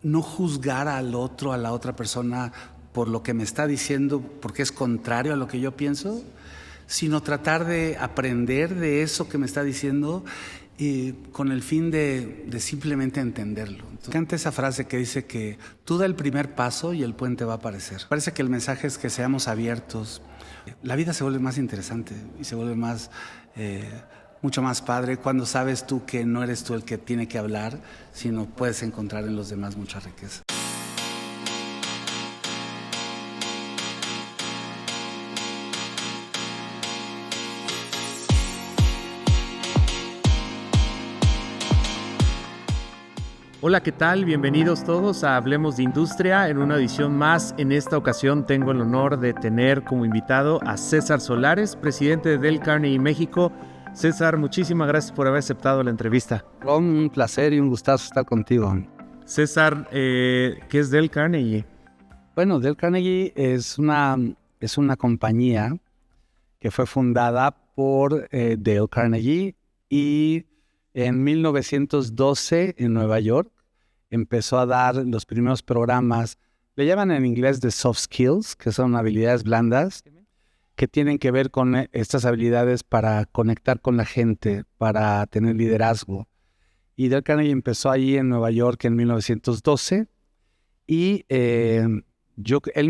no juzgar al otro, a la otra persona por lo que me está diciendo, porque es contrario a lo que yo pienso, sino tratar de aprender de eso que me está diciendo con el fin de simplemente entenderlo. Me encanta esa frase que dice que tú da el primer paso y el puente va a aparecer. Parece que el mensaje es que seamos abiertos. La vida se vuelve más interesante y se vuelve mucho más padre cuando sabes tú que no eres tú el que tiene que hablar, sino puedes encontrar en los demás mucha riqueza. Hola, ¿qué tal? Bienvenidos todos a Hablemos de Industria en una edición más. En esta ocasión tengo el honor de tener como invitado a César Solares, presidente de Dale Carnegie México. César, muchísimas gracias por haber aceptado la entrevista. Un placer y un gustazo estar contigo. César, ¿qué es Dale Carnegie? Bueno, Dale Carnegie es una compañía que fue fundada por Dale Carnegie y en 1912 en Nueva York empezó a dar los primeros programas, le llaman en inglés de soft skills, que son habilidades blandas, que tienen que ver con estas habilidades para conectar con la gente, para tener liderazgo. Y Dale Carnegie empezó allí en Nueva York en 1912 y él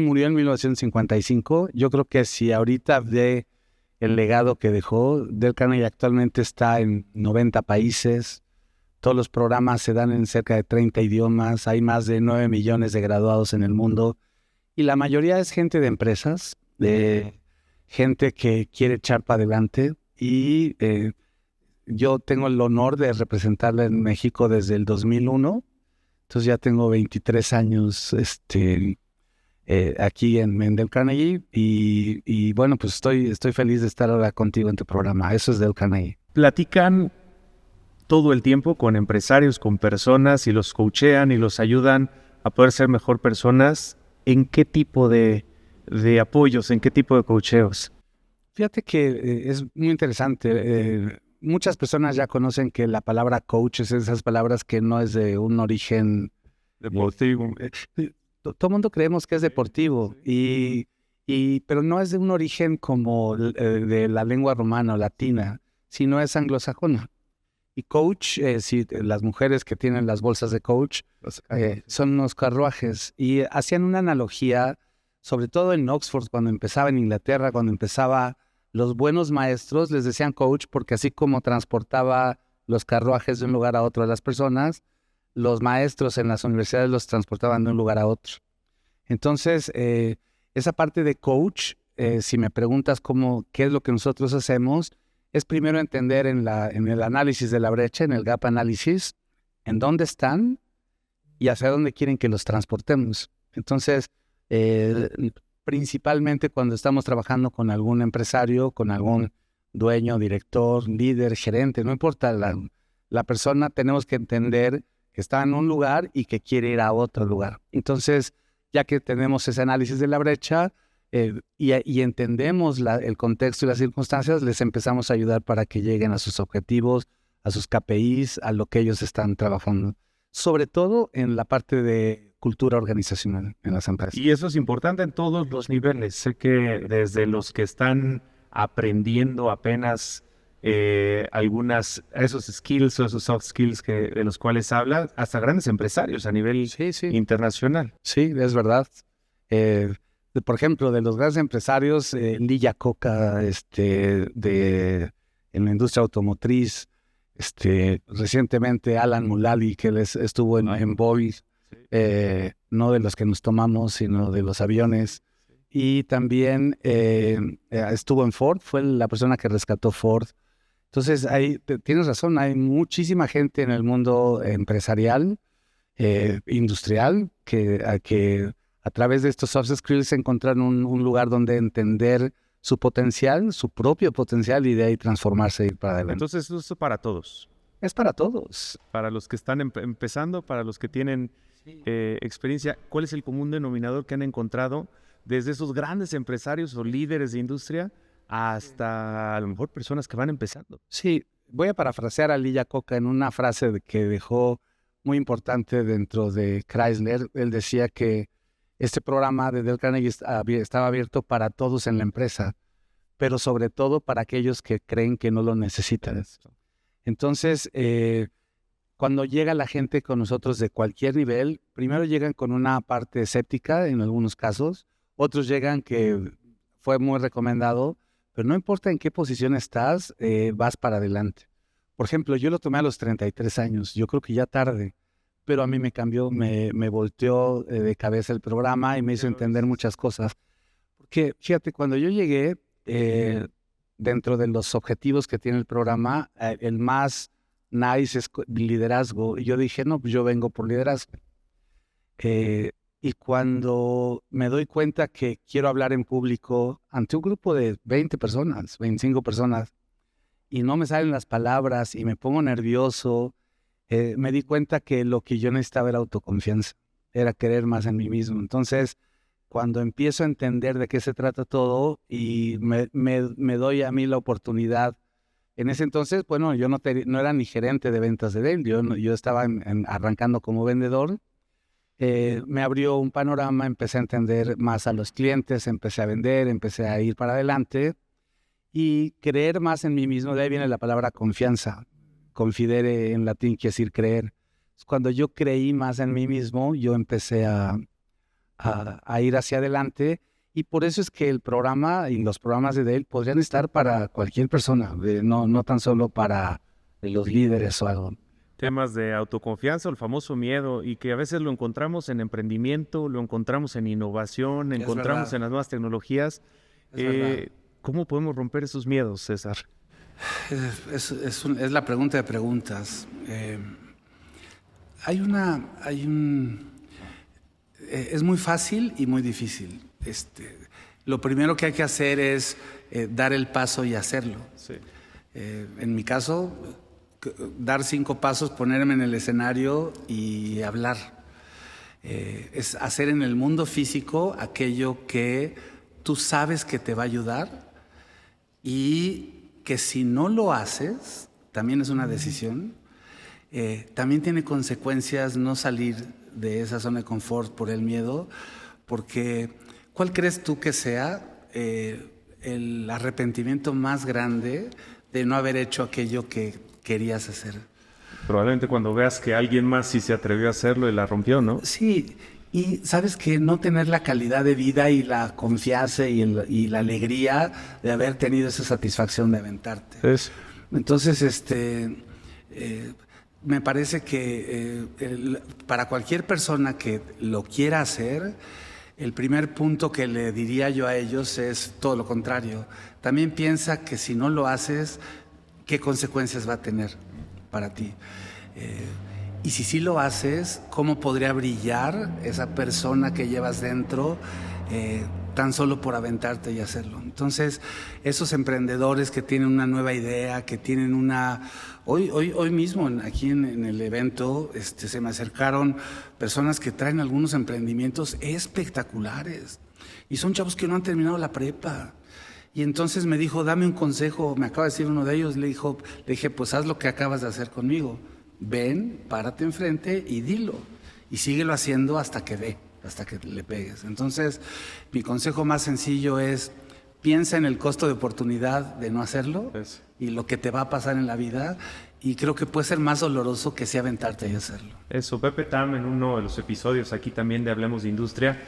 murió en 1955. Yo creo que si ahorita ve el legado que dejó, Dale Carnegie actualmente está en 90 países. Todos los programas se dan en cerca de 30 idiomas. Hay más de 9 millones de graduados en el mundo. Y la mayoría es gente de empresas, de gente que quiere echar para adelante. Y yo tengo el honor de representarla en México desde el 2001. Entonces ya tengo 23 años aquí en Dale Carnegie. Y bueno, pues estoy feliz de estar ahora contigo en tu programa. Eso es Dale Carnegie. Platican todo el tiempo con empresarios, con personas y los coachean y los ayudan a poder ser mejor personas. ¿En qué tipo de apoyos, en qué tipo de coacheos? Fíjate que es muy interesante. Muchas personas ya conocen que la palabra coach es esas palabras que no es de un origen deportivo. Todo el mundo creemos que es deportivo, pero no es de un origen como de la lengua romana o latina, sino es anglosajona. Y coach, las mujeres que tienen las bolsas de coach, son unos carruajes. Y hacían una analogía, sobre todo en Oxford, cuando empezaba en Inglaterra, cuando empezaba, los buenos maestros les decían coach porque así como transportaba los carruajes de un lugar a otro a las personas, los maestros en las universidades los transportaban de un lugar a otro. Entonces, esa parte de coach, si me preguntas qué es lo que nosotros hacemos, es primero entender en el análisis de la brecha, en el gap analysis, en dónde están y hacia dónde quieren que los transportemos. Entonces, principalmente cuando estamos trabajando con algún empresario, con algún dueño, director, líder, gerente, no importa la persona, tenemos que entender que está en un lugar y que quiere ir a otro lugar. Entonces, ya que tenemos ese análisis de la brecha y entendemos el contexto y las circunstancias, les empezamos a ayudar para que lleguen a sus objetivos, a sus KPIs, a lo que ellos están trabajando. Sobre todo en la parte de cultura organizacional en las empresas. Y eso es importante en todos los niveles. Sé que desde los que están aprendiendo apenas esos skills o esos soft skills de los cuales habla, hasta grandes empresarios a nivel internacional. Sí, es verdad. Por ejemplo, de los grandes empresarios, Lee Iacocca, en la industria automotriz, recientemente Alan Mulally, que estuvo en Boeing, no de los que nos tomamos, sino de los aviones. Y también estuvo en Ford, fue la persona que rescató Ford. Entonces, tienes razón, hay muchísima gente en el mundo empresarial, industrial, que a través de estos soft skills encuentran un lugar donde entender su potencial, su propio potencial, y de ahí transformarse y ir para adelante. Entonces, eso es para todos. Es para todos. Para los que están empezando, para los que tienen experiencia. ¿Cuál es el común denominador que han encontrado desde esos grandes empresarios o líderes de industria hasta a lo mejor personas que van empezando? Sí, voy a parafrasear a Lee Iacocca en una frase que dejó muy importante dentro de Chrysler. Él decía que este programa de Dale Carnegie estaba abierto para todos en la empresa, pero sobre todo para aquellos que creen que no lo necesitan. Entonces, cuando llega la gente con nosotros de cualquier nivel, primero llegan con una parte escéptica en algunos casos, otros llegan que fue muy recomendado, pero no importa en qué posición estás, vas para adelante. Por ejemplo, yo lo tomé a los 33 años, yo creo que ya tarde, pero a mí me cambió, me volteó de cabeza el programa y me hizo entender muchas cosas. Porque, fíjate, cuando yo llegué, dentro de los objetivos que tiene el programa, el más nice es liderazgo. Y yo dije, no, pues yo vengo por liderazgo. Y cuando me doy cuenta que quiero hablar en público ante un grupo de 20 personas, 25 personas, y no me salen las palabras y me pongo nervioso, me di cuenta que lo que yo necesitaba era autoconfianza, era creer más en mí mismo. Entonces, cuando empiezo a entender de qué se trata todo y me doy a mí la oportunidad, en ese entonces, bueno, yo no era ni gerente de ventas de Dale, yo estaba arrancando como vendedor. Me abrió un panorama, empecé a entender más a los clientes, empecé a vender, empecé a ir para adelante y creer más en mí mismo. De ahí viene la palabra confianza. Confidere en latín quiere decir creer. Cuando yo creí más en mí mismo, yo empecé a ir hacia adelante, y por eso es que el programa y los programas de Dale podrían estar para cualquier persona, no tan solo para los líderes o algo. Temas de autoconfianza, el famoso miedo, y que a veces lo encontramos en emprendimiento, lo encontramos en innovación, encontramos en las nuevas tecnologías. ¿Cómo podemos romper esos miedos, César? Es la pregunta de preguntas. Es muy fácil y muy difícil. Lo primero que hay que hacer es dar el paso y hacerlo. Sí. En mi caso, dar 5 pasos, ponerme en el escenario y hablar. Es hacer en el mundo físico aquello que tú sabes que te va a ayudar, y que si no lo haces, también es una decisión, también tiene consecuencias no salir de esa zona de confort por el miedo, porque ¿cuál crees tú que sea el arrepentimiento más grande de no haber hecho aquello que querías hacer? Probablemente cuando veas que alguien más sí se atrevió a hacerlo y la rompió, ¿no? Sí, y sabes que no tener la calidad de vida y la confianza y la alegría de haber tenido esa satisfacción de aventarte. Es. Entonces, me parece que para cualquier persona que lo quiera hacer, el primer punto que le diría yo a ellos es todo lo contrario. También piensa que si no lo haces, ¿qué consecuencias va a tener para ti? Y si sí lo haces, ¿cómo podría brillar esa persona que llevas dentro tan solo por aventarte y hacerlo? Entonces, esos emprendedores que tienen una nueva idea, que tienen una... Hoy mismo, aquí en el evento, se me acercaron personas que traen algunos emprendimientos espectaculares. Y son chavos que no han terminado la prepa. Y entonces me dijo, dame un consejo. Me acaba de decir uno de ellos. Le dije, pues haz lo que acabas de hacer conmigo. Ven, párate enfrente y dilo. Y síguelo haciendo hasta que dé, hasta que le pegues. Entonces, mi consejo más sencillo es, piensa en el costo de oportunidad de no hacerlo y lo que te va a pasar en la vida. Y creo que puede ser más doloroso que sí aventarte y hacerlo. Eso, Pepe Tam, en uno de los episodios aquí también de Hablemos de Industria,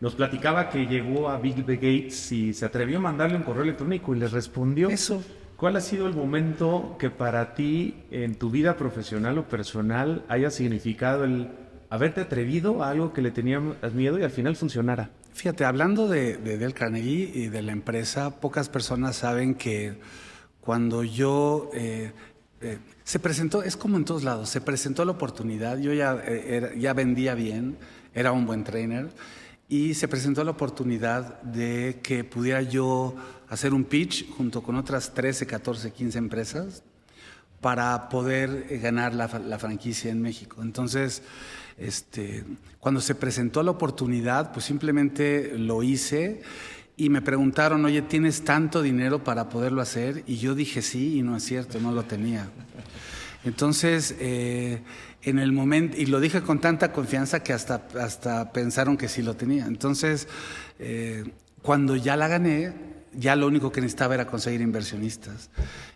nos platicaba que llegó a Bill Gates y se atrevió a mandarle un correo electrónico y le respondió. Eso. ¿Cuál ha sido el momento que para ti, en tu vida profesional o personal, haya significado el haberte atrevido a algo que le tenías miedo y al final funcionara? Fíjate, hablando de Dale Carnegie y de la empresa, pocas personas saben que cuando yo... se presentó, es como en todos lados, se presentó la oportunidad, yo ya vendía bien, era un buen trainer, y se presentó la oportunidad de que pudiera yo hacer un pitch junto con otras 13, 14, 15 empresas para poder ganar la franquicia en México. Entonces, cuando se presentó la oportunidad, pues simplemente lo hice y me preguntaron, oye, ¿tienes tanto dinero para poderlo hacer? Y yo dije sí, y no es cierto, no lo tenía. Entonces, en el momento, y lo dije con tanta confianza que hasta pensaron que sí lo tenía. Entonces, cuando ya la gané, ya lo único que necesitaba era conseguir inversionistas.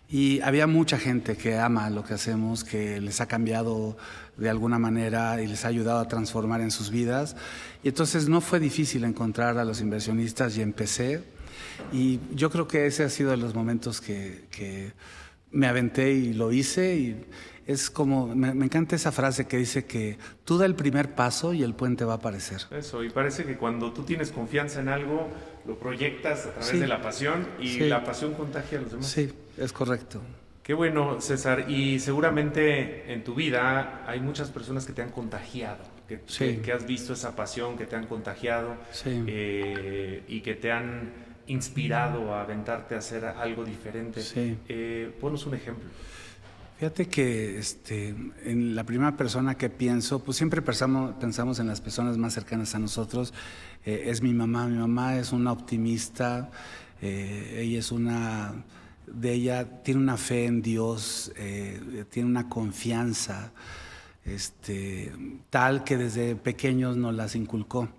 Y había mucha gente que ama lo que hacemos, que les ha cambiado de alguna manera y les ha ayudado a transformar en sus vidas. Y entonces no fue difícil encontrar a los inversionistas y empecé. Y yo creo que ese ha sido de los momentos que me aventé y lo hice. Y es como, me encanta esa frase que dice que tú da el primer paso y el puente va a aparecer. Eso, y parece que cuando tú tienes confianza en algo, lo proyectas a través de la pasión y la pasión contagia a los demás. Sí, es correcto. Qué bueno, César. Y seguramente en tu vida hay muchas personas que te han contagiado, que has visto esa pasión, que te han contagiado y que te han inspirado a aventarte a hacer algo diferente. Sí. Ponos un ejemplo. Fíjate que en la primera persona que pienso, pues siempre pensamos en las personas más cercanas a nosotros. Es mi mamá. Mi mamá es una optimista. Ella tiene una fe en Dios, tiene una confianza tal que desde pequeños nos las inculcó.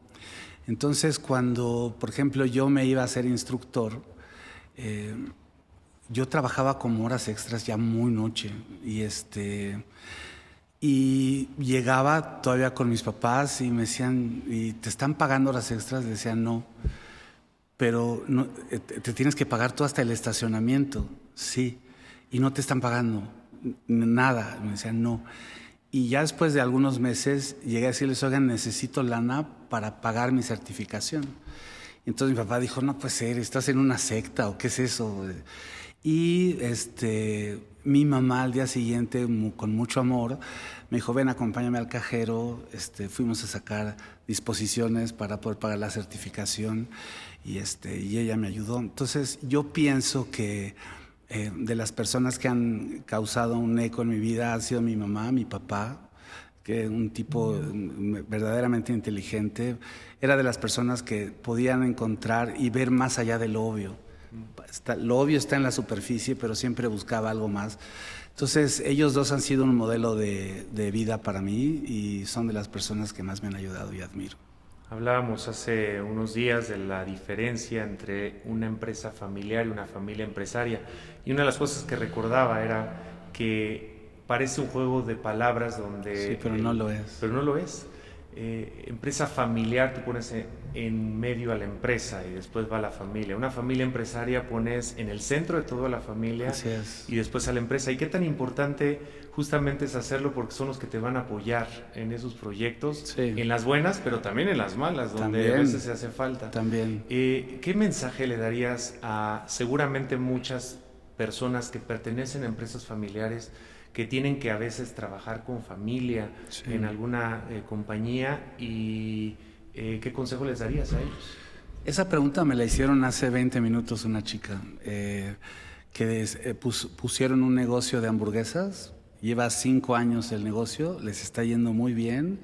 Entonces, cuando, por ejemplo, yo me iba a ser instructor, yo trabajaba como horas extras ya muy noche y llegaba todavía con mis papás y me decían, ¿y te están pagando horas extras? Le decía, no, pero no, te tienes que pagar tú hasta el estacionamiento, sí, y no te están pagando nada. Me decían, no. Y ya después de algunos meses llegué a decirles, oigan, necesito lana para pagar mi certificación. Y entonces mi papá dijo, no puede ser, ¿estás en una secta o qué es eso? Y mi mamá al día siguiente, con mucho amor, me dijo, ven, acompáñame al cajero. Fuimos a sacar disposiciones para poder pagar la certificación y ella me ayudó. Entonces yo pienso que de las personas que han causado un eco en mi vida ha sido mi mamá, mi papá, que un tipo verdaderamente inteligente. Era de las personas que podían encontrar y ver más allá de lo obvio. Lo obvio está en la superficie, pero siempre buscaba algo más. Entonces, ellos dos han sido un modelo de vida para mí y son de las personas que más me han ayudado y admiro. Hablábamos hace unos días de la diferencia entre una empresa familiar y una familia empresaria. Y una de las cosas que recordaba era que parece un juego de palabras donde... Sí, pero no lo es. Pero no lo es. Empresa familiar, tú pones en medio a la empresa y después va la familia. Una familia empresaria pones en el centro de todo a la familia. Así es. Y después a la empresa. ¿Y qué tan importante justamente es hacerlo? Porque son los que te van a apoyar en esos proyectos, sí, en las buenas, pero también en las malas, donde también, a veces se hace falta. También. ¿Qué mensaje le darías a seguramente muchas personas que pertenecen a empresas familiares, que tienen que a veces trabajar con familia, sí, en alguna compañía, y qué consejo les darías a ellos? Esa pregunta me la hicieron hace 20 minutos una chica que pusieron un negocio de hamburguesas, lleva 5 años el negocio, les está yendo muy bien,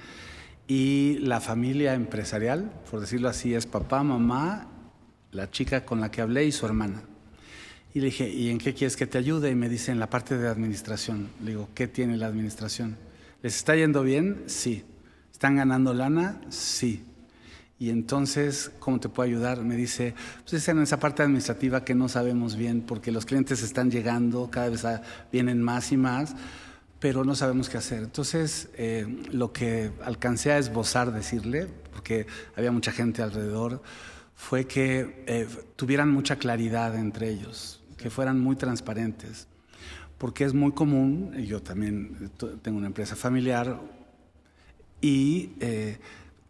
y la familia empresarial, por decirlo así, es papá, mamá, la chica con la que hablé y su hermana. Y le dije, ¿y en qué quieres que te ayude? Y me dice, en la parte de administración. Le digo, ¿qué tiene la administración? ¿Les está yendo bien? Sí. ¿Están ganando lana? Sí. Y entonces, ¿cómo te puedo ayudar? Me dice, pues es en esa parte administrativa que no sabemos bien, porque los clientes están llegando, cada vez vienen más y más, pero no sabemos qué hacer. Entonces, lo que alcancé a esbozar, decirle, porque había mucha gente alrededor, fue que tuvieran mucha claridad entre ellos, que fueran muy transparentes, porque es muy común, yo también tengo una empresa familiar, y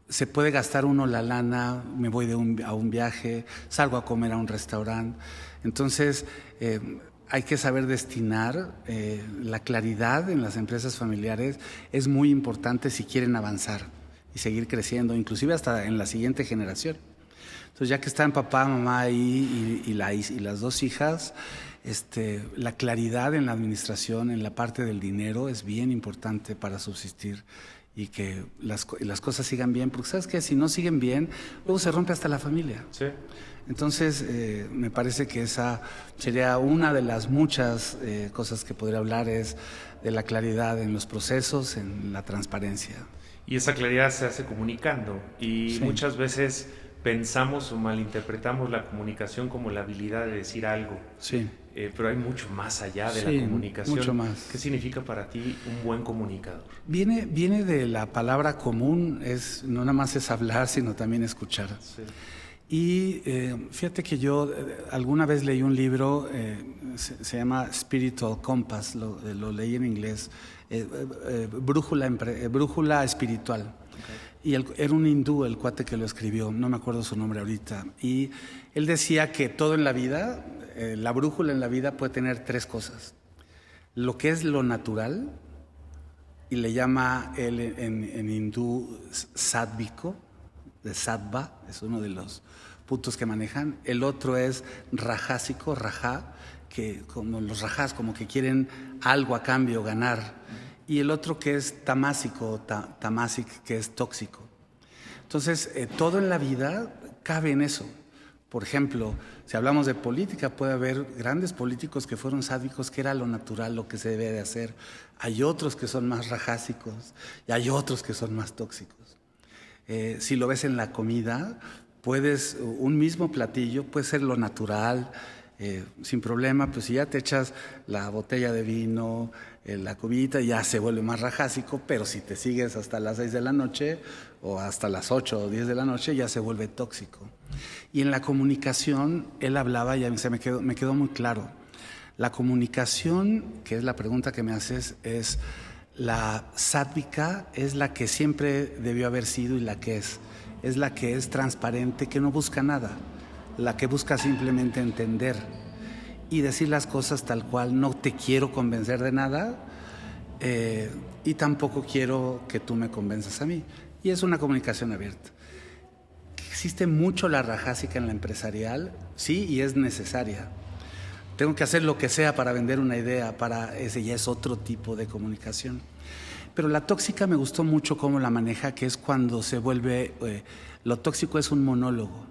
se puede gastar uno la lana, me voy a un viaje, salgo a comer a un restaurante. Entonces, hay que saber destinar. La claridad en las empresas familiares es muy importante si quieren avanzar y seguir creciendo, inclusive hasta en la siguiente generación. Entonces, ya que están papá, mamá ahí y las 2 hijas, la claridad en la administración, en la parte del dinero, es bien importante para subsistir y que las cosas sigan bien, porque sabes que si no siguen bien, luego se rompe hasta la familia. Sí. Entonces, me parece que esa sería una de las muchas cosas que podría hablar, es de la claridad en los procesos, en la transparencia. Y esa claridad se hace comunicando y Sí. muchas veces pensamos o malinterpretamos la comunicación como la habilidad de decir algo, Sí, pero hay mucho más allá de Sí, la comunicación. mucho más. ¿Qué significa para ti un buen comunicador? viene de la palabra común, no nada más es hablar, sino también escuchar. Sí. Y fíjate que yo alguna vez leí un libro, se llama Spiritual Compass, lo leí en inglés, brújula espiritual. Okay. Y era un hindú el cuate que lo escribió, no me acuerdo su nombre ahorita. Y él decía que todo en la vida, la brújula en la vida puede tener tres cosas. Lo que es lo natural, y le llama él en hindú sádvico, de sattva, es uno de los puntos que manejan. El otro es rajásico, rajá, que como los rajás, como que quieren algo a cambio, ganar. Y el otro que es tamásico, tamásic, que es tóxico. Entonces, todo en la vida cabe en eso. Por ejemplo, si hablamos de política, puede haber grandes políticos que fueron sádicos, que era lo natural, lo que se debe de hacer. Hay otros que son más rajásicos y hay otros que son más tóxicos. Si lo ves en la comida, un mismo platillo puede ser lo natural, sin problema. Pues si ya te echas la botella de vino, la comidita, ya se vuelve más rajásico, pero si te sigues hasta las 6 de la noche o hasta las 8 o 10 de la noche, ya se vuelve tóxico. Y en la comunicación, él hablaba y a mí me quedó muy claro. La comunicación, que es la pregunta que me haces, es la sádvica, es la que siempre debió haber sido y la que es la que es transparente, que no busca nada, la que busca simplemente entender y decir las cosas tal cual. No te quiero convencer de nada y tampoco quiero que tú me convenzas a mí. Y es una comunicación abierta. Existe mucho la rajásica en la empresarial, sí, y es necesaria. Tengo que hacer lo que sea para vender una idea, ese ya es otro tipo de comunicación. Pero la tóxica me gustó mucho cómo la maneja, que es cuando se vuelve, lo tóxico es un monólogo.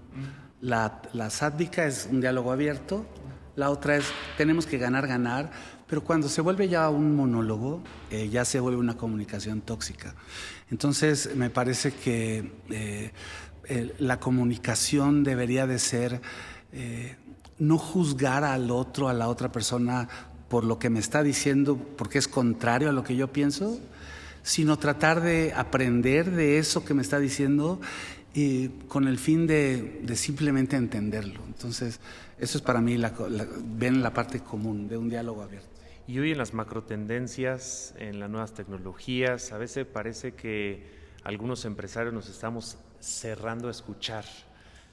La sádvica es un diálogo abierto, la otra es tenemos que ganar, pero cuando se vuelve ya un monólogo, ya se vuelve una comunicación tóxica. Entonces me parece que la comunicación debería de ser no juzgar al otro, a la otra persona por lo que me está diciendo, porque es contrario a lo que yo pienso, sino tratar de aprender de eso que me está diciendo con el fin de simplemente entenderlo. Entonces, eso es para mí ven la parte común de un diálogo abierto. Y hoy en las macrotendencias, en las nuevas tecnologías, a veces parece que algunos empresarios nos estamos cerrando a escuchar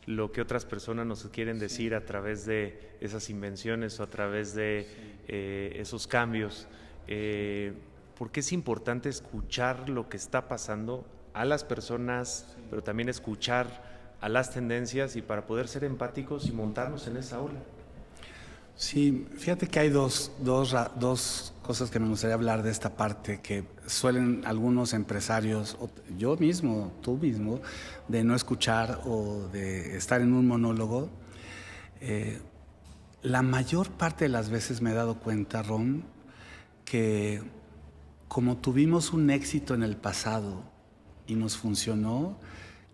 lo que otras personas nos quieren decir a través de esas invenciones o a través de esos cambios. ¿Por qué es importante escuchar lo que está pasando a las personas, pero también escuchar a las tendencias y para poder ser empáticos y montarnos en esa ola? Sí, fíjate que hay dos cosas que me gustaría hablar de esta parte que suelen algunos empresarios, o yo mismo, tú mismo, de no escuchar o de estar en un monólogo. La mayor parte de las veces me he dado cuenta, Ron, que como tuvimos un éxito en el pasado y nos funcionó,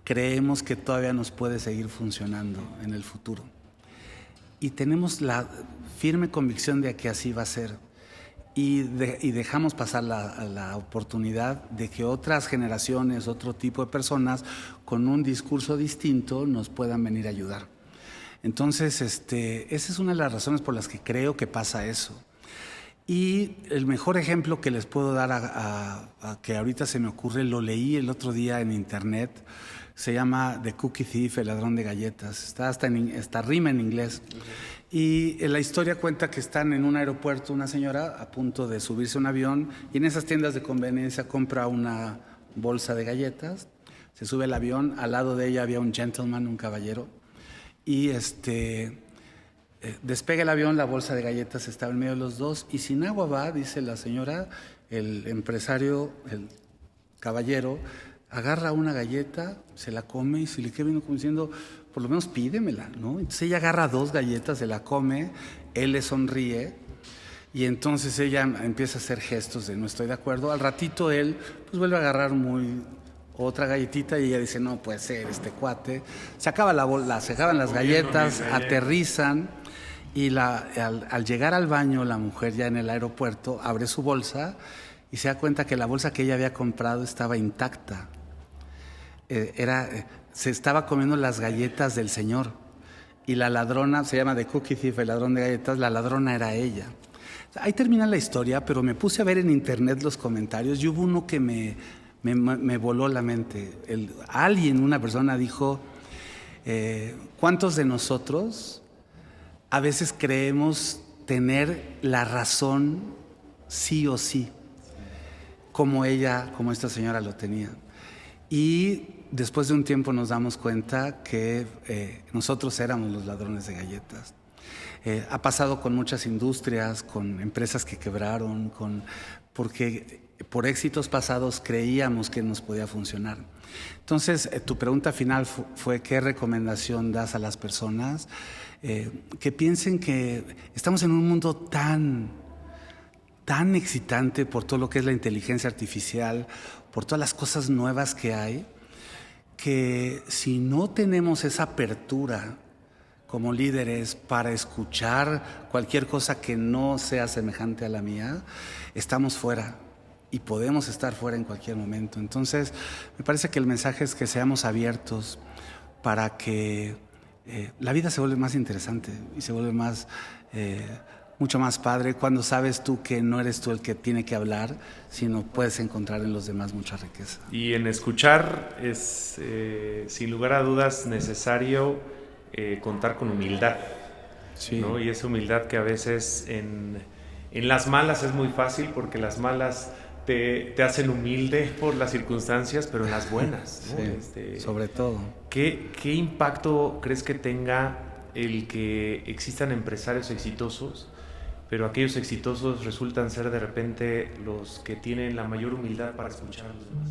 creemos que todavía nos puede seguir funcionando en el futuro. Y tenemos la firme convicción de que así va a ser. Y dejamos pasar la oportunidad de que otras generaciones, otro tipo de personas con un discurso distinto nos puedan venir a ayudar. Entonces, esa es una de las razones por las que creo que pasa eso. Y el mejor ejemplo que les puedo dar a que ahorita se me ocurre, lo leí el otro día en internet, se llama The Cookie Thief, el ladrón de galletas. Está rima en inglés. Y la historia cuenta que están en un aeropuerto, una señora a punto de subirse a un avión y en esas tiendas de conveniencia compra una bolsa de galletas, se sube al avión, al lado de ella había un gentleman, un caballero, y despega el avión, la bolsa de galletas estaba en medio de los dos y sin agua va, dice la señora, el empresario, el caballero, agarra una galleta, se la come y se le queda viendo como diciendo, por lo menos pídemela, ¿no? Entonces ella agarra 2 galletas, se la come, él le sonríe Y entonces ella empieza a hacer gestos de no estoy de acuerdo. Al ratito él pues vuelve a agarrar otra galletita y ella dice, no puede ser este cuate. Se acaban las galletas, aterrizan y al llegar al baño la mujer ya en el aeropuerto abre su bolsa y se da cuenta que la bolsa que ella había comprado estaba intacta. Se estaba comiendo las galletas del señor y la ladrona, se llama The Cookie Thief, el ladrón de galletas, la ladrona era ella. Ahí termina la historia, pero me puse a ver en internet los comentarios y hubo uno que me voló la mente. Una persona dijo, ¿cuántos de nosotros a veces creemos tener la razón sí o sí? Como esta señora lo tenía. Y después de un tiempo nos damos cuenta que nosotros éramos los ladrones de galletas. Ha pasado con muchas industrias, con empresas que quebraron, porque por éxitos pasados creíamos que nos podía funcionar. Entonces, tu pregunta final fue ¿qué recomendación das a las personas? Que piensen que estamos en un mundo tan excitante por todo lo que es la inteligencia artificial, por todas las cosas nuevas que hay, que si no tenemos esa apertura como líderes para escuchar cualquier cosa que no sea semejante a la mía, estamos fuera y podemos estar fuera en cualquier momento. Entonces, me parece que el mensaje es que seamos abiertos para que la vida se vuelve más interesante y se vuelve mucho más padre cuando sabes tú que no eres tú el que tiene que hablar, sino puedes encontrar en los demás mucha riqueza. Y en escuchar es, sin lugar a dudas, necesario contar con humildad, sí, ¿no? Y esa humildad que a veces en las malas es muy fácil, porque las malas te hacen humilde por las circunstancias, pero en las buenas, ¿no? Sí, sobre todo. ¿Qué impacto crees que tenga el que existan empresarios exitosos, pero aquellos exitosos resultan ser de repente los que tienen la mayor humildad para escuchar a los demás?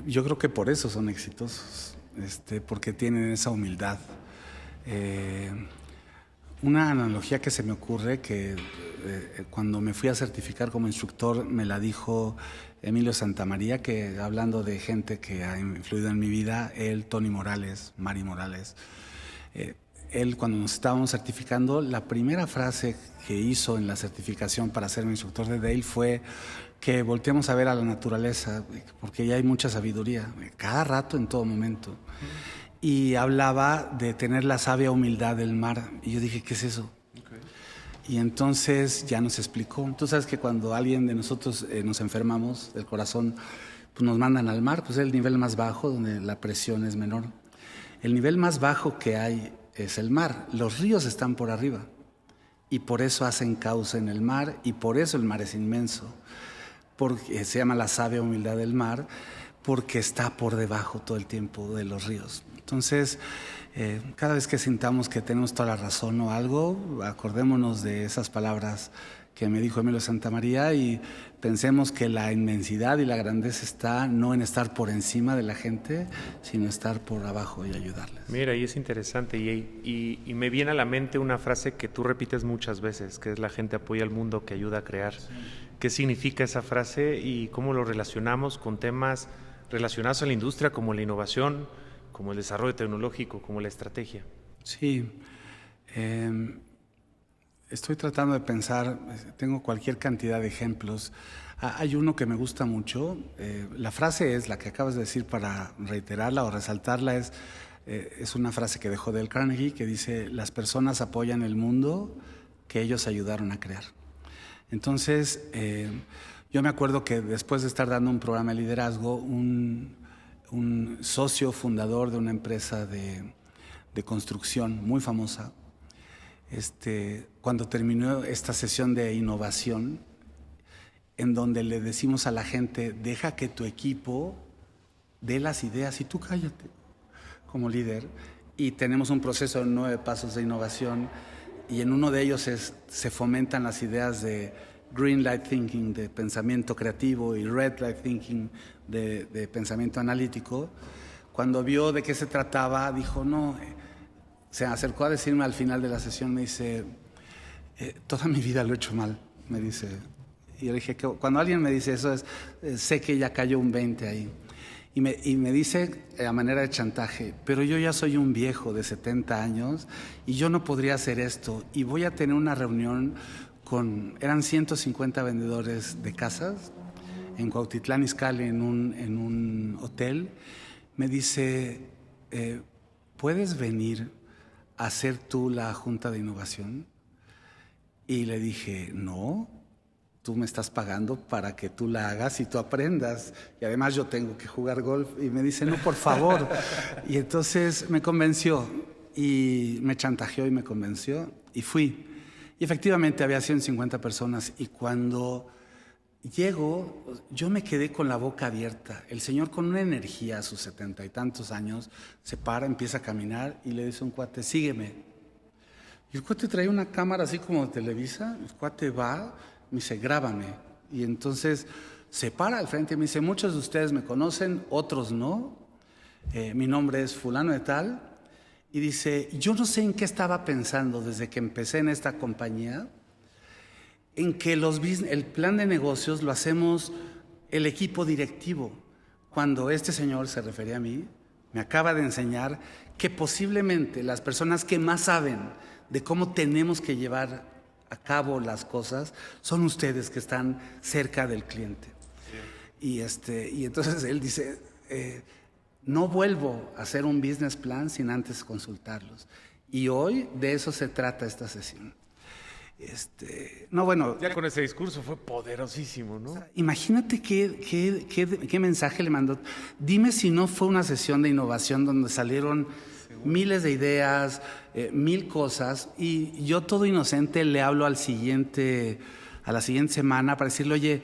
Yo creo que por eso son exitosos, porque tienen esa humildad. Una analogía que se me ocurre, que cuando me fui a certificar como instructor me la dijo Emilio Santamaría, que hablando de gente que ha influido en mi vida, él, Tony Morales, Mari Morales, él cuando nos estábamos certificando, la primera frase que hizo en la certificación para ser mi instructor de Dale fue que volteemos a ver a la naturaleza, porque ya hay mucha sabiduría, cada rato, en todo momento. Y hablaba de tener la sabia humildad del mar. Y yo dije, ¿qué es eso? Okay. Y entonces ya nos explicó. Tú sabes que cuando alguien de nosotros nos enfermamos del corazón, pues nos mandan al mar, pues es el nivel más bajo, donde la presión es menor. El nivel más bajo que hay es el mar. Los ríos están por arriba. Y por eso hacen cauce en el mar, y por eso el mar es inmenso. Porque se llama la sabia humildad del mar, porque está por debajo todo el tiempo de los ríos. Entonces, cada vez que sintamos que tenemos toda la razón o algo, acordémonos de esas palabras que me dijo Emilio Santamaría y pensemos que la inmensidad y la grandeza está no en estar por encima de la gente, sino estar por abajo y ayudarles. Mira, y es interesante y me viene a la mente una frase que tú repites muchas veces, que es la gente apoya al mundo que ayuda a crear. Sí. ¿Qué significa esa frase y cómo lo relacionamos con temas relacionados a la industria como la innovación, como el desarrollo tecnológico, como la estrategia? Sí, estoy tratando de pensar, tengo cualquier cantidad de ejemplos. Hay uno que me gusta mucho, la frase es la que acabas de decir, para reiterarla o resaltarla, es una frase que dejó Dale Carnegie que dice, las personas apoyan el mundo que ellos ayudaron a crear. Entonces, yo me acuerdo que después de estar dando un programa de liderazgo, un socio fundador de una empresa de construcción muy famosa, cuando terminó esta sesión de innovación, en donde le decimos a la gente, deja que tu equipo dé las ideas y tú cállate como líder, y tenemos un proceso de 9 pasos de innovación, y en uno de ellos se fomentan las ideas de Green Light Thinking, de pensamiento creativo, y Red Light Thinking, de pensamiento analítico. Cuando vio de qué se trataba, dijo, no, se acercó a decirme al final de la sesión, me dice, Toda mi vida lo he hecho mal, me dice. Y yo le dije, que cuando alguien me dice eso, sé que ya cayó un 20 ahí. Y me dice a manera de chantaje, pero yo ya soy un viejo de 70 años y yo no podría hacer esto. Y voy a tener una reunión eran 150 vendedores de casas en Cuautitlán Izcalli, en un hotel. Me dice, ¿puedes venir a hacer tú la junta de innovación? Y le dije, no. Tú me estás pagando para que tú la hagas y tú aprendas. Y además yo tengo que jugar golf. Y me dice, no, por favor. Y entonces me convenció y me chantajeó y me convenció y fui. Y efectivamente había 150 personas y cuando llego, yo me quedé con la boca abierta. El señor con una energía a sus 70 y tantos años se para, empieza a caminar y le dice a un cuate, sígueme. Y el cuate trae una cámara así como de Televisa. El cuate va, me dice, grábame. Y entonces se para al frente y me dice, muchos de ustedes me conocen, otros no. Mi nombre es fulano de tal. Y dice, yo no sé en qué estaba pensando desde que empecé en esta compañía, en que el plan de negocios lo hacemos el equipo directivo. Cuando este señor se refería a mí, me acaba de enseñar que posiblemente las personas que más saben de cómo tenemos que llevar a cabo las cosas son ustedes que están cerca del cliente. Sí. Y entonces él dice, no vuelvo a hacer un business plan sin antes consultarlos. Y hoy de eso se trata esta sesión. No, bueno. Ya con ese discurso fue poderosísimo, ¿no? Imagínate qué mensaje le mandó. Dime si no fue una sesión de innovación donde salieron miles de ideas, 1000 cosas, y yo todo inocente le hablo a la siguiente semana para decirle, oye,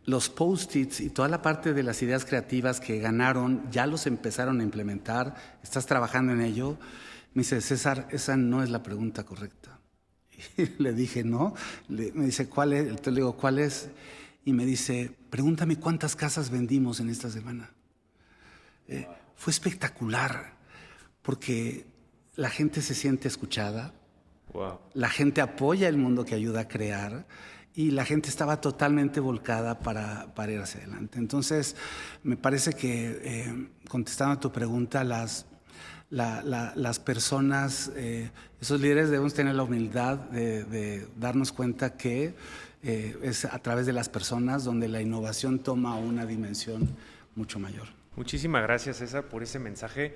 los post-its y toda la parte de las ideas creativas que ganaron, ya los empezaron a implementar, estás trabajando en ello. Me dice, César, esa no es la pregunta correcta. Y le dije, no. Me dice, ¿cuál es? Entonces le digo, ¿cuál es? Y me dice, pregúntame cuántas casas vendimos en esta semana. Fue espectacular, porque la gente se siente escuchada, wow. La gente apoya el mundo que ayuda a crear y la gente estaba totalmente volcada para ir hacia adelante. Entonces, me parece que, contestando a tu pregunta, las personas, esos líderes debemos tener la humildad de darnos cuenta que es a través de las personas donde la innovación toma una dimensión mucho mayor. Muchísimas gracias, César, por ese mensaje.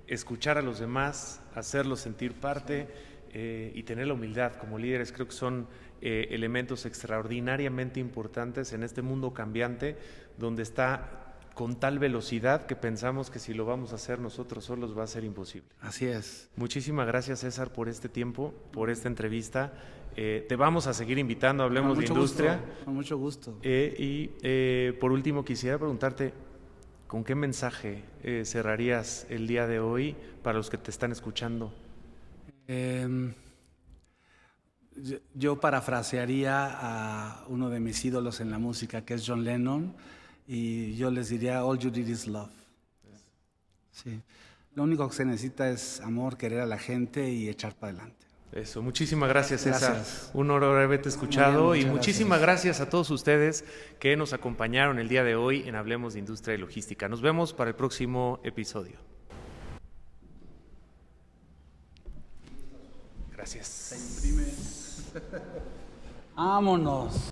Escuchar a los demás, hacerlos sentir parte y tener la humildad como líderes, creo que son elementos extraordinariamente importantes en este mundo cambiante donde está con tal velocidad que pensamos que si lo vamos a hacer nosotros solos va a ser imposible. Así es. Muchísimas gracias, César, por este tiempo, por esta entrevista. Te vamos a seguir invitando, hablemos de industria. Con mucho gusto. Por último, quisiera preguntarte, ¿con qué mensaje cerrarías el día de hoy para los que te están escuchando? Yo parafrasearía a uno de mis ídolos en la música, que es John Lennon, y yo les diría, all you need is love. Sí. Lo único que se necesita es amor, querer a la gente y echar para adelante. Eso, muchísimas gracias, César. Gracias. Un honor haberte escuchado bien, y muchísimas gracias a todos ustedes que nos acompañaron el día de hoy en Hablemos de Industria y Logística. Nos vemos para el próximo episodio. Gracias. Se imprime. Vámonos.